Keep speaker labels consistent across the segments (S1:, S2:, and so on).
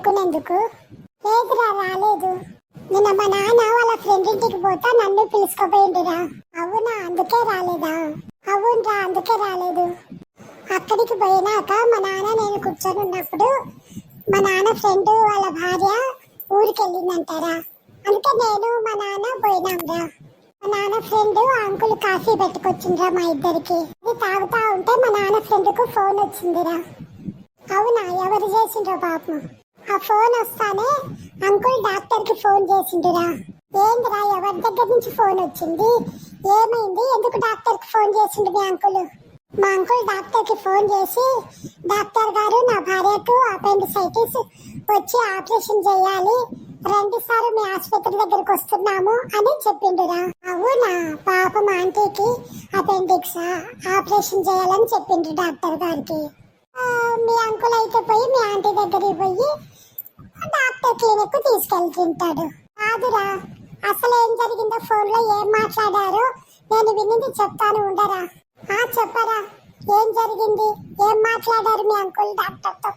S1: పడుకునేందుకు? లేదురా, రాలేదు. నిన్న మా నాన్న వాళ్ళ ఫ్రెండ్ ఇంటికి పోతా నన్ను పిలుచుకోపోయిండురా. అవునా, అందుకే రాలేదా? అవునరా, అందుకే రాలేదు. అక్కడికి పోయినాక మా నాన్న నేను కూర్చొని ఉన్నప్పుడు మా నాన్న ఫ్రెండ్ వాళ్ళ భార్య ఊరికి వెళ్ళిందంటారా. అందుకే నేను మా నాన్న పోయినాంరా. మా నాన్న ఫ్రెండ్ అంకుల్ కాఫీ పెట్టుకొచ్చిండ్రా మా ఇద్దరికి. అది తాగుతా ఉంటే మా నాన్న ఫ్రెండ్ కు ఫోన్ వచ్చిందిరా. అవునా, ఎవరు చేసిండ్రో పాపం. ఆ ఫోన్ వస్తానే అంకుల్ డాక్టర్ కి ఫోన్ చేసిండురా. ఏందిరా, ఎవరి దగ్గర నుంచి ఫోన్ వచ్చింది? ఏమైంది? ఎందుకు డాక్టర్ కి ఫోన్ చేసిండు మీ అంకుల్? మా అంకుల్ డాక్టర్ కి ఫోన్ చేసి, డాక్టర్ గారు నా భార్యకు అపెండిసైటిస్ వచ్చి ఆపరేషన్ చేయాలి, రండి సార్ మీ ఆసుపత్రి దగ్గరకు వస్తున్నాము అని చెప్పిండురా. అవునా, పాపం ఆంటీకి అపెండిక్స్ ఆపరేషన్ చేయాలని చెప్పిండ్రు డాక్టర్ గారికి. మీ అంకుల్ అయితే పోయి మీ ఆంటీ దగ్గరికి పోయి డాక్టర్ క్లినిక్ కు తీసుకెళ్తుంటాడు. కాదురా, అసలు ఏం జరిగిందో ఫోన్ లో ఏం మాట్లాడారో నేను వినింది చెప్తాను, ఉండరా. చెప్పరా, ఏం జరిగింది? ఏం మాట్లాడారు మీ అంకుల్ డాక్టర్ తో?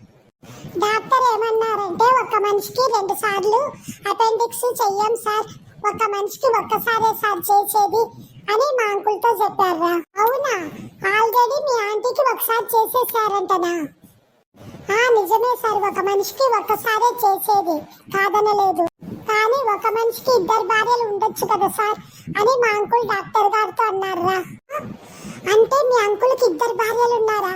S1: డాక్టర్ ఏమన్నారంటే, ఒక మనిషికి 2 సార్లు అపెండిక్స్ చెయ్యం సార్, ఒక మనిషికి ఒక్కసారే సార్ చేసేది అని మా అంకుల్ తో చెప్పారా. అవునా, ఆల్రెడీ మీ ఆంటీకి ఒకసారి చేసేసారంటనా? నిజమే సార్, ఒక మనిషికి ఒక్కసారే చేసేది, కాదనలేదు. కానీ ఒక మనిషికి 2 భార్యలు ఉండొచ్చు కదా సార్ అని మా అంకుల్ డాక్టర్ గారితో అన్నారా. అంటే మీ అంకుల్ కి 2 భార్యలు ఉన్నారా?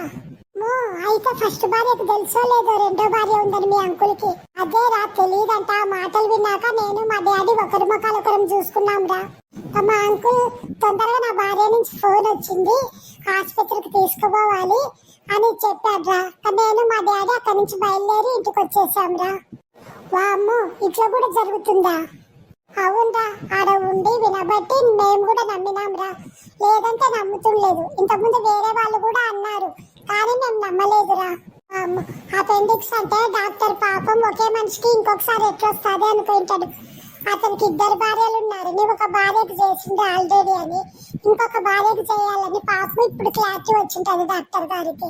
S1: అయితే ఫస్ట్ భార్యకు తెలుసో లేదో 2వ భార్య ఉందని మీ అంకుల్ కి. అదేరా, తెలియదంట. ఆ మాటలు విన్నాక నేను మా డాడీ ఒకరి ముఖాలు ఒకరం చూసుకున్నాం రా. మా అంకుల్ తొందరగా నా భార్య నుంచి ఫోన్ వచ్చింది, ఆసుపత్రికి తీసుకుపోవాలి అని చెప్పాడ్రా. నేను మా డాడీ అక్కడి నుంచి బయలుదేరి ఇంటికి వచ్చేసాం రా. వామ్మో, ఇట్లా కూడా జరుగుతుందా? అవునరా, ఆడ ఉండి వినబట్టి మేము కూడా నమ్మినాం రా, లేదంటే నమ్ముతుండలేదు. ఇంతకుముందు వేరే వాళ్ళు కూడా అన్నారు, కానీ మేము నమ్మలేదురా. అపెండిక్స్ అంటే డాక్టర్ పాపం ఒకే మనిషికి ఇంకొకసారి ఎట్లొస్తుంది అనుకుంటాడు. అతనికి 2 భార్యలు ఉన్నారు, నీ ఒక భార్యకు చేసింది ఆల్రెడీ అని ఇంకొక భార్యకు చేయాలని పాపం ఇప్పుడు క్లారిటీ వచ్చింటది డాక్టర్ గారికి.